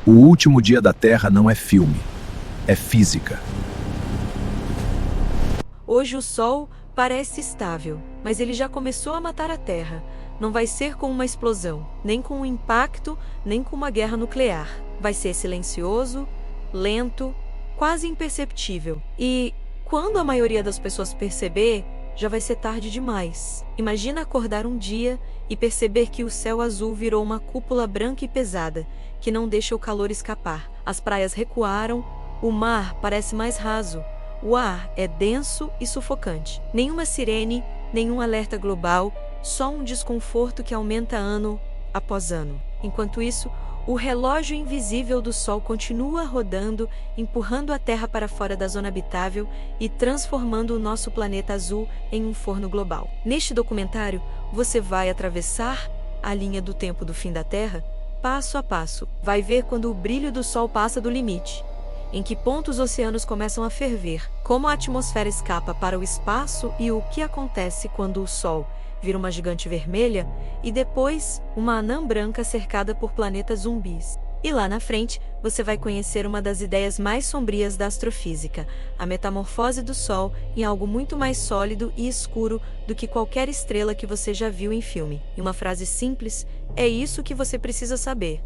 O último dia da Terra não é filme, é física. Hoje o Sol parece estável, mas ele já começou a matar a Terra. Não vai ser com uma explosão, nem com um impacto, nem com uma guerra nuclear. Vai ser silencioso, lento, quase imperceptível. E quando a maioria das pessoas perceber, já vai ser tarde demais. Imagina acordar um dia e perceber que o céu azul virou uma cúpula branca e pesada, que não deixa o calor escapar. As praias recuaram, o mar parece mais raso, o ar é denso e sufocante. Nenhuma sirene, nenhum alerta global, só um desconforto que aumenta ano após ano. Enquanto isso, o relógio invisível do Sol continua rodando, empurrando a Terra para fora da zona habitável e transformando o nosso planeta azul em um forno global. Neste documentário, você vai atravessar a linha do tempo do fim da Terra, passo a passo. Vai ver quando o brilho do Sol passa do limite, em que ponto os oceanos começam a ferver, como a atmosfera escapa para o espaço e o que acontece quando o Sol vira uma gigante vermelha e depois uma anã branca cercada por planetas zumbis. E lá na frente, você vai conhecer uma das ideias mais sombrias da astrofísica, a metamorfose do Sol em algo muito mais sólido e escuro do que qualquer estrela que você já viu em filme. E uma frase simples, é isso que você precisa saber.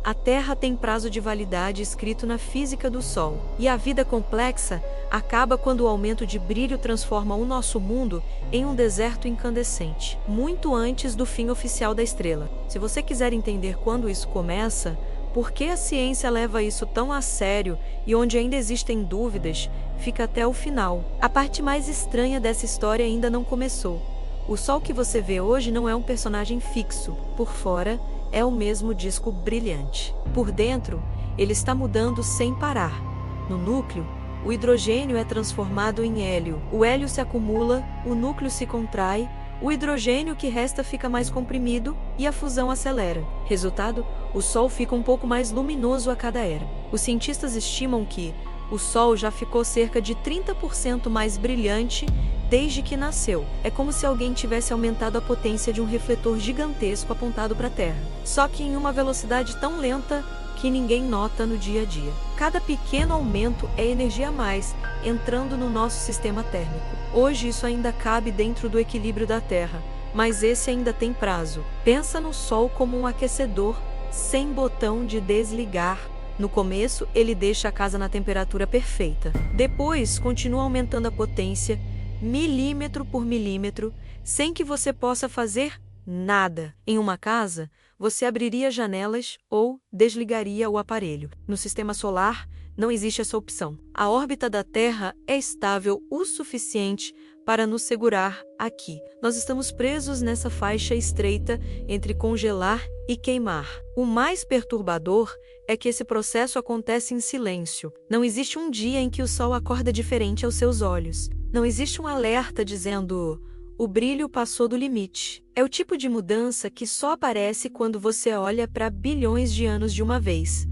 A Terra tem prazo de validade escrito na física do Sol, e a vida complexa acaba quando o aumento de brilho transforma o nosso mundo em um deserto incandescente, muito antes do fim oficial da estrela. Se você quiser entender quando isso começa, por que a ciência leva isso tão a sério e onde ainda existem dúvidas, fica até o final. A parte mais estranha dessa história ainda não começou. O Sol que você vê hoje não é um personagem fixo. Por fora, é o mesmo disco brilhante. Por dentro, ele está mudando sem parar. No núcleo, o hidrogênio é transformado em hélio. O hélio se acumula, o núcleo se contrai, o hidrogênio que resta fica mais comprimido e a fusão acelera. Resultado, o Sol fica um pouco mais luminoso a cada era. Os cientistas estimam que o Sol já ficou cerca de 30% mais brilhante desde que nasceu. É como se alguém tivesse aumentado a potência de um refletor gigantesco apontado para a Terra, só que em uma velocidade tão lenta que ninguém nota no dia a dia. Cada pequeno aumento é energia a mais entrando no nosso sistema térmico. Hoje isso ainda cabe dentro do equilíbrio da Terra, mas esse ainda tem prazo. Pensa no Sol como um aquecedor sem botão de desligar. No começo, ele deixa a casa na temperatura perfeita. Depois, continua aumentando a potência, milímetro por milímetro, sem que você possa fazer nada. Em uma casa, você abriria janelas ou desligaria o aparelho. No sistema solar, não existe essa opção. A órbita da Terra é estável o suficiente para nos segurar aqui. Nós estamos presos nessa faixa estreita entre congelar e queimar. O mais perturbador é que esse processo acontece em silêncio. Não existe um dia em que o Sol acorda diferente aos seus olhos. Não existe um alerta dizendo: o brilho passou do limite. É o tipo de mudança que só aparece quando você olha para bilhões de anos de uma vez.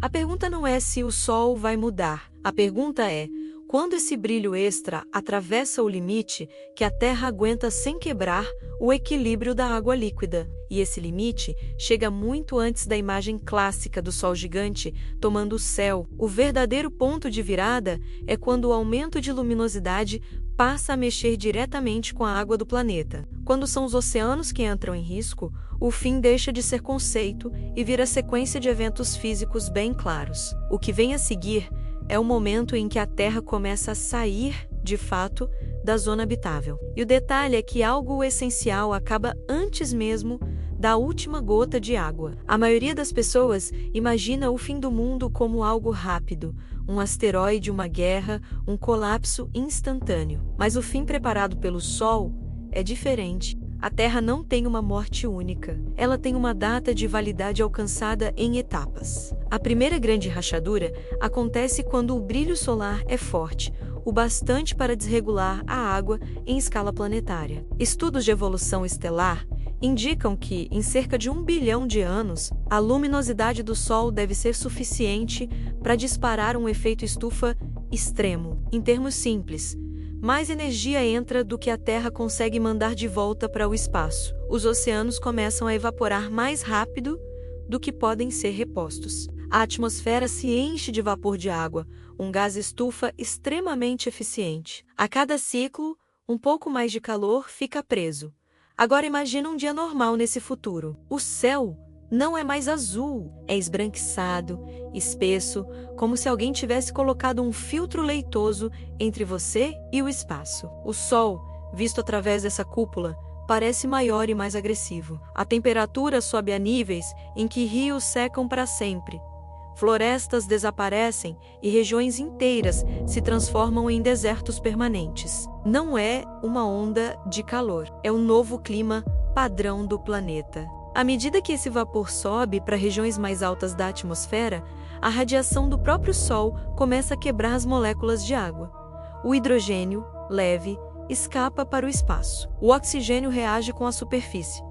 A pergunta não é se o Sol vai mudar. A pergunta é: quando esse brilho extra atravessa o limite que a Terra aguenta sem quebrar o equilíbrio da água líquida. E esse limite chega muito antes da imagem clássica do Sol gigante tomando o céu. O verdadeiro ponto de virada é quando o aumento de luminosidade passa a mexer diretamente com a água do planeta. Quando são os oceanos que entram em risco, o fim deixa de ser conceito e vira sequência de eventos físicos bem claros. O que vem a seguir é o momento em que a Terra começa a sair, de fato, da zona habitável. E o detalhe é que algo essencial acaba antes mesmo da última gota de água. A maioria das pessoas imagina o fim do mundo como algo rápido, um asteroide, uma guerra, um colapso instantâneo. Mas o fim preparado pelo Sol é diferente. A Terra não tem uma morte única. Ela tem uma data de validade alcançada em etapas. A primeira grande rachadura acontece quando o brilho solar é forte, o bastante para desregular a água em escala planetária. Estudos de evolução estelar indicam que, em cerca de 1 bilhão de anos, a luminosidade do Sol deve ser suficiente para disparar um efeito estufa extremo. Em termos simples, mais energia entra do que a Terra consegue mandar de volta para o espaço. Os oceanos começam a evaporar mais rápido do que podem ser repostos. A atmosfera se enche de vapor de água, um gás estufa extremamente eficiente. A cada ciclo, um pouco mais de calor fica preso. Agora imagina um dia normal nesse futuro. O céu não é mais azul, é esbranquiçado, espesso, como se alguém tivesse colocado um filtro leitoso entre você e o espaço. O Sol, visto através dessa cúpula, parece maior e mais agressivo. A temperatura sobe a níveis em que rios secam para sempre. Florestas desaparecem e regiões inteiras se transformam em desertos permanentes. Não é uma onda de calor, é um novo clima padrão do planeta. À medida que esse vapor sobe para regiões mais altas da atmosfera, a radiação do próprio Sol começa a quebrar as moléculas de água. O hidrogênio, leve, escapa para o espaço. O oxigênio reage com a superfície.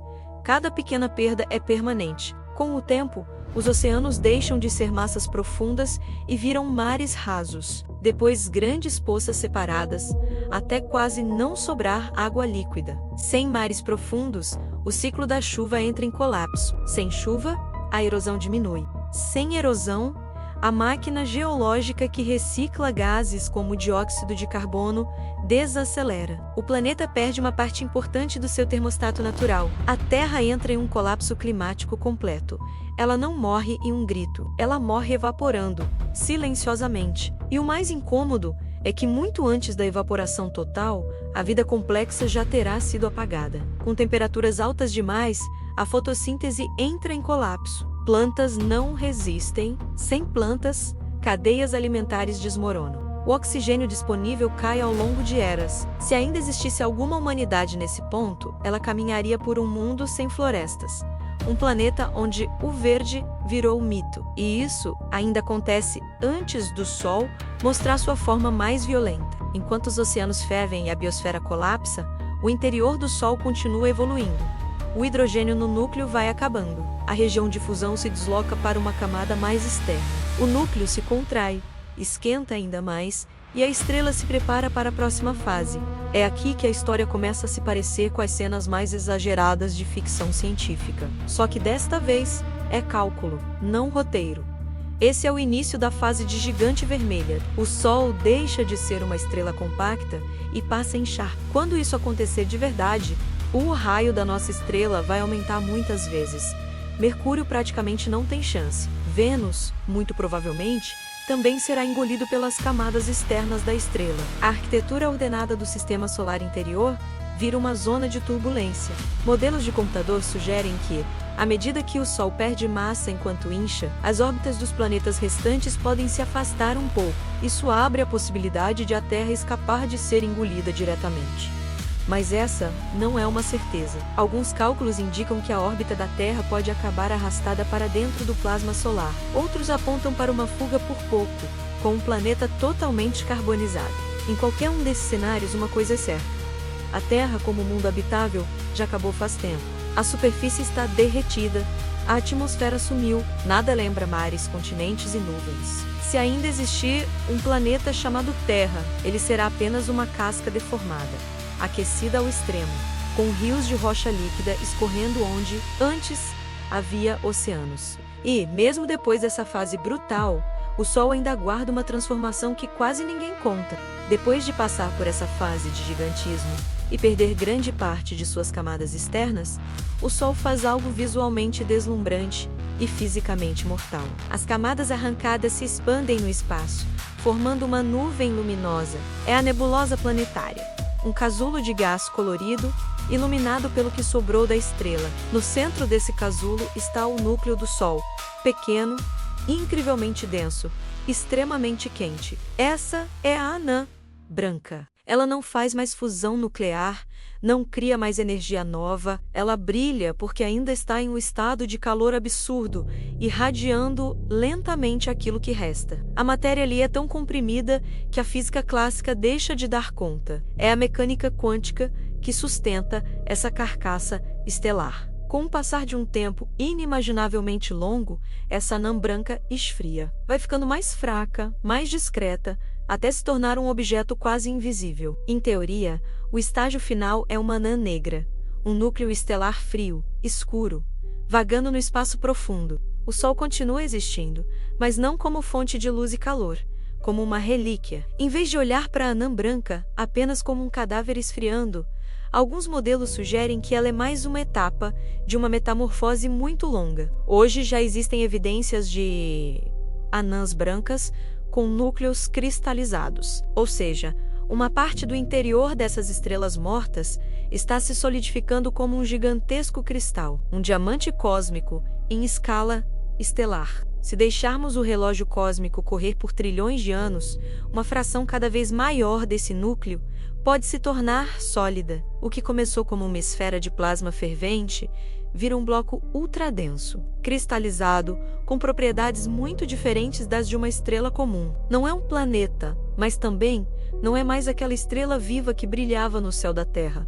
Cada pequena perda é permanente. Com o tempo, os oceanos deixam de ser massas profundas e viram mares rasos, depois grandes poças separadas, até quase não sobrar água líquida. Sem mares profundos, o ciclo da chuva entra em colapso. Sem chuva, a erosão diminui. Sem erosão, a máquina geológica que recicla gases como o dióxido de carbono desacelera. O planeta perde uma parte importante do seu termostato natural. A Terra entra em um colapso climático completo. Ela não morre em um grito, ela morre evaporando, silenciosamente. E o mais incômodo é que muito antes da evaporação total, a vida complexa já terá sido apagada. Com temperaturas altas demais, a fotossíntese entra em colapso. Plantas não resistem. Sem plantas, cadeias alimentares desmoronam. O oxigênio disponível cai ao longo de eras. Se ainda existisse alguma humanidade nesse ponto, ela caminharia por um mundo sem florestas. Um planeta onde o verde virou mito. E isso ainda acontece antes do Sol mostrar sua forma mais violenta. Enquanto os oceanos fervem e a biosfera colapsa, o interior do Sol continua evoluindo. O hidrogênio no núcleo vai acabando. A região de fusão se desloca para uma camada mais externa. O núcleo se contrai, esquenta ainda mais, e a estrela se prepara para a próxima fase. É aqui que a história começa a se parecer com as cenas mais exageradas de ficção científica. Só que desta vez é cálculo, não roteiro. Esse é o início da fase de gigante vermelha. O Sol deixa de ser uma estrela compacta e passa a inchar. Quando isso acontecer de verdade, o raio da nossa estrela vai aumentar muitas vezes. Mercúrio praticamente não tem chance. Vênus, muito provavelmente, também será engolido pelas camadas externas da estrela. A arquitetura ordenada do sistema solar interior vira uma zona de turbulência. Modelos de computador sugerem que, à medida que o Sol perde massa enquanto incha, as órbitas dos planetas restantes podem se afastar um pouco. Isso abre a possibilidade de a Terra escapar de ser engolida diretamente. Mas essa não é uma certeza. Alguns cálculos indicam que a órbita da Terra pode acabar arrastada para dentro do plasma solar. Outros apontam para uma fuga por pouco, com um planeta totalmente carbonizado. Em qualquer um desses cenários, uma coisa é certa: a Terra, como mundo habitável, já acabou faz tempo. A superfície está derretida, a atmosfera sumiu, nada lembra mares, continentes e nuvens. Se ainda existir um planeta chamado Terra, ele será apenas uma casca deformada, aquecida ao extremo, com rios de rocha líquida escorrendo onde, antes, havia oceanos. E, mesmo depois dessa fase brutal, o Sol ainda aguarda uma transformação que quase ninguém conta. Depois de passar por essa fase de gigantismo e perder grande parte de suas camadas externas, o Sol faz algo visualmente deslumbrante e fisicamente mortal. As camadas arrancadas se expandem no espaço, formando uma nuvem luminosa. É a nebulosa planetária. Um casulo de gás colorido, iluminado pelo que sobrou da estrela. No centro desse casulo está o núcleo do Sol, pequeno, incrivelmente denso, extremamente quente. Essa é a anã branca. Ela não faz mais fusão nuclear, não cria mais energia nova, ela brilha porque ainda está em um estado de calor absurdo, irradiando lentamente aquilo que resta. A matéria ali é tão comprimida que a física clássica deixa de dar conta. É a mecânica quântica que sustenta essa carcaça estelar. Com o passar de um tempo inimaginavelmente longo, essa anã branca esfria. Vai ficando mais fraca, mais discreta, até se tornar um objeto quase invisível. Em teoria, o estágio final é uma anã negra, um núcleo estelar frio, escuro, vagando no espaço profundo. O Sol continua existindo, mas não como fonte de luz e calor, como uma relíquia. Em vez de olhar para a anã branca apenas como um cadáver esfriando, alguns modelos sugerem que ela é mais uma etapa de uma metamorfose muito longa. Hoje já existem evidências de anãs brancas com núcleos cristalizados, ou seja, uma parte do interior dessas estrelas mortas está se solidificando como um gigantesco cristal, um diamante cósmico em escala estelar. Se deixarmos o relógio cósmico correr por trilhões de anos, uma fração cada vez maior desse núcleo pode se tornar sólida. O que começou como uma esfera de plasma fervente vira um bloco ultradenso, cristalizado, com propriedades muito diferentes das de uma estrela comum. Não é um planeta, mas também não é mais aquela estrela viva que brilhava no céu da Terra.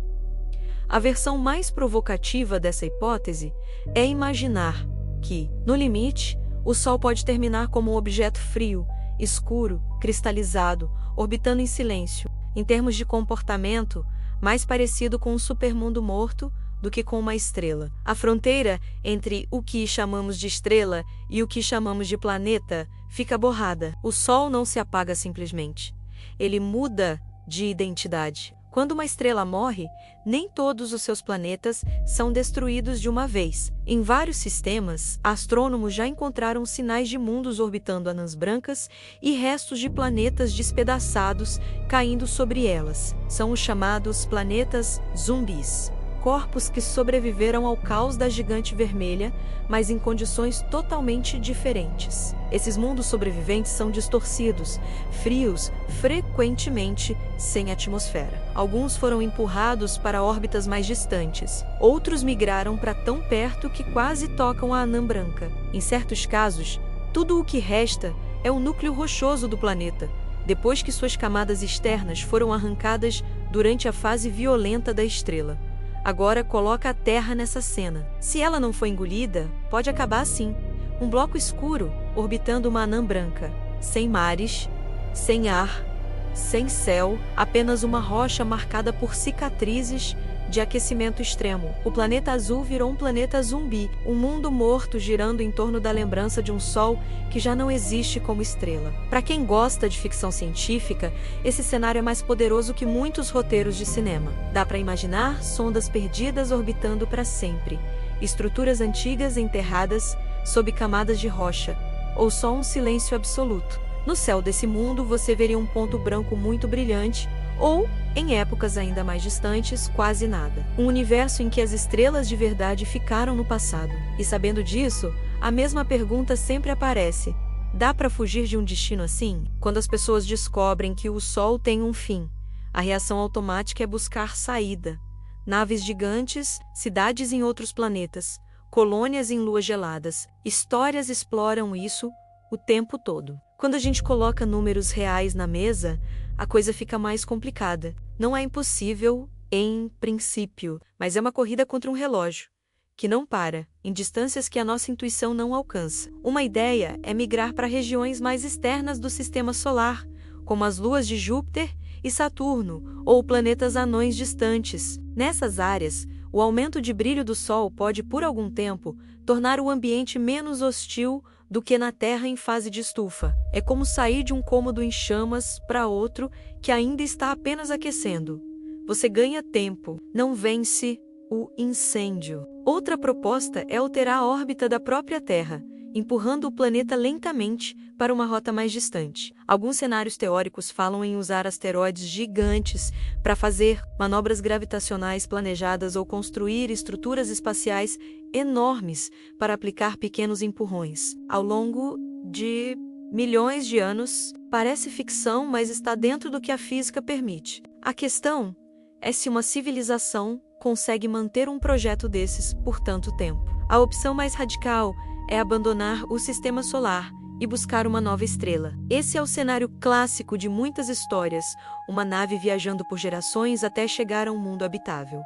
A versão mais provocativa dessa hipótese é imaginar que, no limite, o Sol pode terminar como um objeto frio, escuro, cristalizado, orbitando em silêncio. Em termos de comportamento, mais parecido com um supermundo morto do que com uma estrela. A fronteira entre o que chamamos de estrela e o que chamamos de planeta fica borrada. O Sol não se apaga simplesmente. Ele muda de identidade. Quando uma estrela morre, nem todos os seus planetas são destruídos de uma vez. Em vários sistemas, astrônomos já encontraram sinais de mundos orbitando anãs brancas e restos de planetas despedaçados caindo sobre elas. São os chamados planetas zumbis. Corpos que sobreviveram ao caos da gigante vermelha, mas em condições totalmente diferentes. Esses mundos sobreviventes são distorcidos, frios, frequentemente sem atmosfera. Alguns foram empurrados para órbitas mais distantes. Outros migraram para tão perto que quase tocam a anã branca. Em certos casos, tudo o que resta é o núcleo rochoso do planeta, depois que suas camadas externas foram arrancadas durante a fase violenta da estrela. Agora coloca a Terra nessa cena. Se ela não for engolida, pode acabar assim. Um bloco escuro orbitando uma anã branca. Sem mares, sem ar, sem céu, apenas uma rocha marcada por cicatrizes de aquecimento extremo. O planeta azul virou um planeta zumbi, um mundo morto girando em torno da lembrança de um Sol que já não existe como estrela. Para quem gosta de ficção científica, esse cenário é mais poderoso que muitos roteiros de cinema. Dá para imaginar sondas perdidas orbitando para sempre, estruturas antigas enterradas sob camadas de rocha, ou só um silêncio absoluto. No céu desse mundo você veria um ponto branco muito brilhante, ou, em épocas ainda mais distantes, quase nada. Um universo em que as estrelas de verdade ficaram no passado. E sabendo disso, a mesma pergunta sempre aparece: dá para fugir de um destino assim? Quando as pessoas descobrem que o Sol tem um fim, a reação automática é buscar saída. Naves gigantes, cidades em outros planetas, colônias em luas geladas. Histórias exploram isso o tempo todo. Quando a gente coloca números reais na mesa, a coisa fica mais complicada. Não é impossível, em princípio, mas é uma corrida contra um relógio, que não para, em distâncias que a nossa intuição não alcança. Uma ideia é migrar para regiões mais externas do sistema solar, como as luas de Júpiter e Saturno, ou planetas anões distantes. Nessas áreas, o aumento de brilho do Sol pode, por algum tempo, tornar o ambiente menos hostil do que na Terra em fase de estufa. É como sair de um cômodo em chamas para outro que ainda está apenas aquecendo. Você ganha tempo, não vence o incêndio. Outra proposta é alterar a órbita da própria Terra, empurrando o planeta lentamente para uma rota mais distante. Alguns cenários teóricos falam em usar asteroides gigantes para fazer manobras gravitacionais planejadas ou construir estruturas espaciais enormes para aplicar pequenos empurrões. Ao longo de milhões de anos, parece ficção, mas está dentro do que a física permite. A questão é se uma civilização consegue manter um projeto desses por tanto tempo. A opção mais radical é abandonar o sistema solar e buscar uma nova estrela. Esse é o cenário clássico de muitas histórias, uma nave viajando por gerações até chegar a um mundo habitável.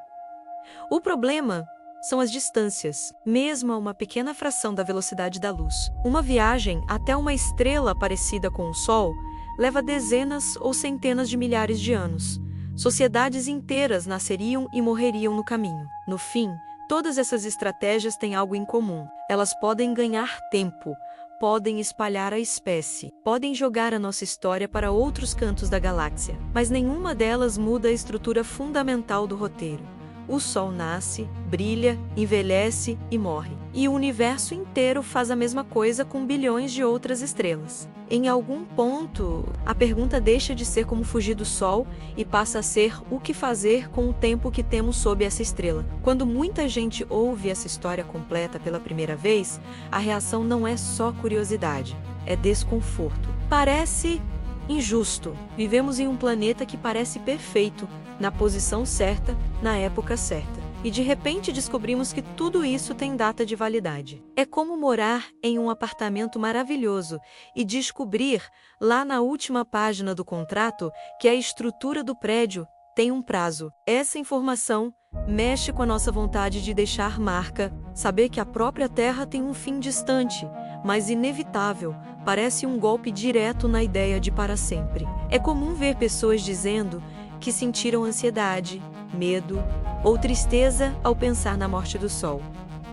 O problema são as distâncias, mesmo a uma pequena fração da velocidade da luz. Uma viagem até uma estrela parecida com o Sol leva dezenas ou centenas de milhares de anos. Sociedades inteiras nasceriam e morreriam no caminho. No fim, Todas essas estratégias têm algo em comum. Elas podem ganhar tempo, podem espalhar a espécie, podem jogar a nossa história para outros cantos da galáxia, mas nenhuma delas muda a estrutura fundamental do roteiro. O Sol nasce, brilha, envelhece e morre. E o universo inteiro faz a mesma coisa com bilhões de outras estrelas. Em algum ponto, a pergunta deixa de ser como fugir do Sol e passa a ser o que fazer com o tempo que temos sob essa estrela. Quando muita gente ouve essa história completa pela primeira vez, a reação não é só curiosidade, é desconforto. Parece injusto. Vivemos em um planeta que parece perfeito, na posição certa, na época certa. E de repente descobrimos que tudo isso tem data de validade. É como morar em um apartamento maravilhoso e descobrir, lá na última página do contrato, que a estrutura do prédio tem um prazo. Essa informação mexe com a nossa vontade de deixar marca, saber que a própria Terra tem um fim distante, mas inevitável. Parece um golpe direto na ideia de para sempre. É comum ver pessoas dizendo que sentiram ansiedade, medo ou tristeza ao pensar na morte do Sol.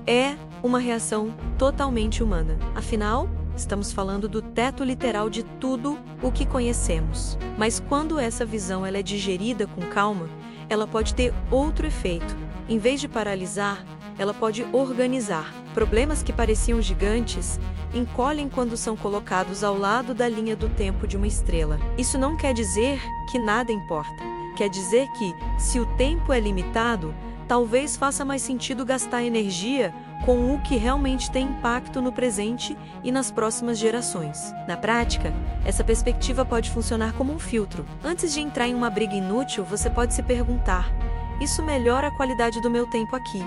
É uma reação totalmente humana. Afinal, estamos falando do teto literal de tudo o que conhecemos. Mas quando essa visão ela é digerida com calma, ela pode ter outro efeito. Em vez de paralisar, ela pode organizar. Problemas que pareciam gigantes encolhem quando são colocados ao lado da linha do tempo de uma estrela. Isso não quer dizer que nada importa. Quer dizer que, se o tempo é limitado, talvez faça mais sentido gastar energia com o que realmente tem impacto no presente e nas próximas gerações. Na prática, essa perspectiva pode funcionar como um filtro. Antes de entrar em uma briga inútil, você pode se perguntar: isso melhora a qualidade do meu tempo aqui?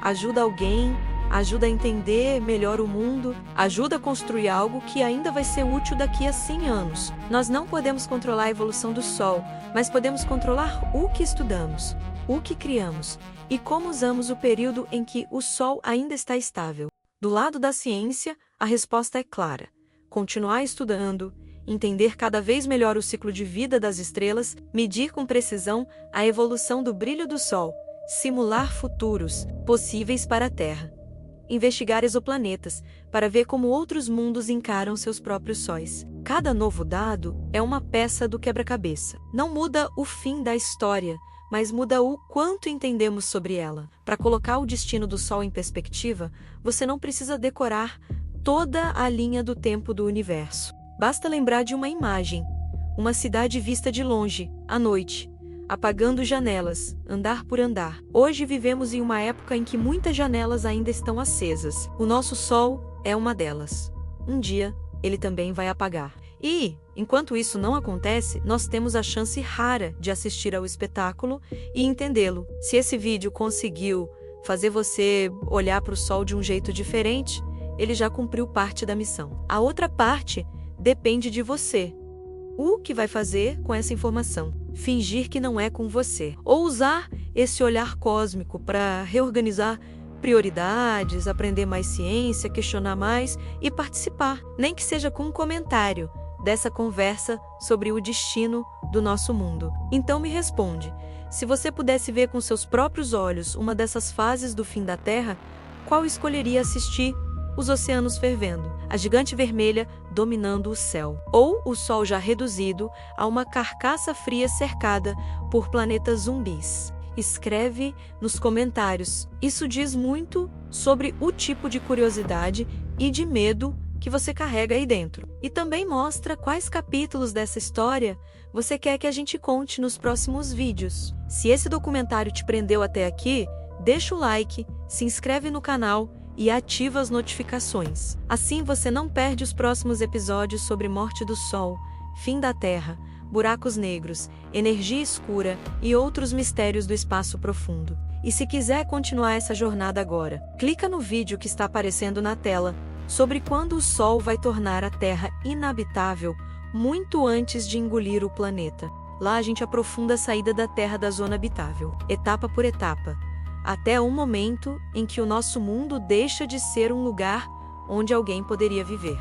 Ajuda alguém? Ajuda a entender melhor o mundo? Ajuda a construir algo que ainda vai ser útil daqui a 100 anos? Nós não podemos controlar a evolução do Sol, mas podemos controlar o que estudamos, o que criamos e como usamos o período em que o Sol ainda está estável. Do lado da ciência, a resposta é clara: continuar estudando, entender cada vez melhor o ciclo de vida das estrelas, medir com precisão a evolução do brilho do Sol, simular futuros possíveis para a Terra. Investigar exoplanetas, para ver como outros mundos encaram seus próprios sóis. Cada novo dado é uma peça do quebra-cabeça. Não muda o fim da história, mas muda o quanto entendemos sobre ela. Para colocar o destino do Sol em perspectiva, você não precisa decorar toda a linha do tempo do universo. Basta lembrar de uma imagem, uma cidade vista de longe, à noite, apagando janelas, andar por andar. Hoje vivemos em uma época em que muitas janelas ainda estão acesas. O nosso Sol é uma delas. Um dia, ele também vai apagar. E, enquanto isso não acontece, nós temos a chance rara de assistir ao espetáculo e entendê-lo. Se esse vídeo conseguiu fazer você olhar para o Sol de um jeito diferente, ele já cumpriu parte da missão. A outra parte depende de você. O que vai fazer com essa informação? Fingir que não é com você. Ou usar esse olhar cósmico para reorganizar prioridades, aprender mais ciência, questionar mais e participar, nem que seja com um comentário dessa conversa sobre o destino do nosso mundo. Então me responde, se você pudesse ver com seus próprios olhos uma dessas fases do fim da Terra, qual escolheria assistir? Os oceanos fervendo, a gigante vermelha dominando o céu, ou o Sol já reduzido a uma carcaça fria cercada por planetas zumbis? Escreve nos comentários. Isso diz muito sobre o tipo de curiosidade e de medo que você carrega aí dentro. E também mostra quais capítulos dessa história você quer que a gente conte nos próximos vídeos. Se esse documentário te prendeu até aqui, deixa o like, se inscreve no canal e ativa as notificações. Assim você não perde os próximos episódios sobre morte do Sol, fim da Terra, buracos negros, energia escura e outros mistérios do espaço profundo. E se quiser continuar essa jornada agora, clica no vídeo que está aparecendo na tela sobre quando o Sol vai tornar a Terra inabitável muito antes de engolir o planeta. Lá a gente aprofunda a saída da Terra da zona habitável, etapa por etapa, até um momento em que o nosso mundo deixa de ser um lugar onde alguém poderia viver.